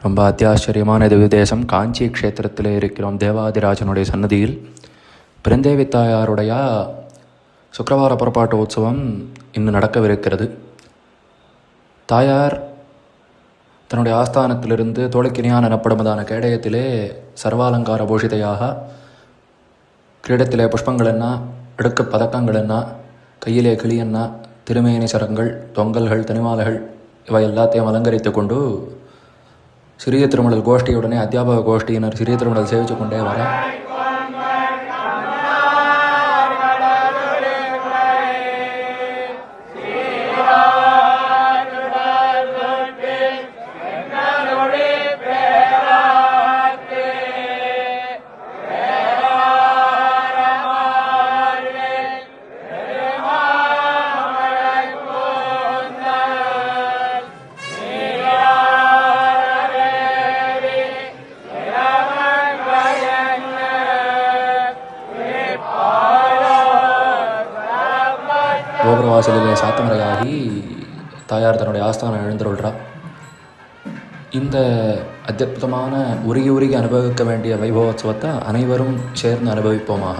ரொம்ப அத்தியாச்சரியமான திவ்ய தேசம். காஞ்சி க்ஷேத்திரத்தில் இருக்கிறோம். தேவாதிராஜனுடைய சன்னதியில் பெருந்தேவி தாயாருடைய சுக்கிரவார புறப்பாட்டு உற்சவம் இன்னும் நடக்கவிருக்கிறது. தாயார் தன்னுடைய ஆஸ்தானத்திலிருந்து தோளுக்கினியான் எனப்படுவதான கேடயத்திலே சர்வாலங்கார பூஷிதையாக கிரீடத்திலே புஷ்பங்கள் என்ன, அடுக்கு பதக்கங்கள் என்ன, கையிலே கிளி என்ன, திருமேனி சரங்கள், தொங்கல்கள், தனிமாலைகள் இவை எல்லாத்தையும் அலங்கரித்து கொண்டு சிறிய திருமணல் கோஷ்டியுடனே அத்தியாபக கோஷ்டியினர் சிறிய திருமணல் சேவித்து கொண்டே வர கோபுரவாசலிலே சாத்தமரையாகி தாயார் தன்னுடைய ஆஸ்தானம் எழுந்துள்ளார். இந்த அத்தியுதமான உருகி உருகி அனுபவிக்க வேண்டிய வைபவோத்சவத்தை அனைவரும் சேர்ந்து அனுபவிப்போமாக.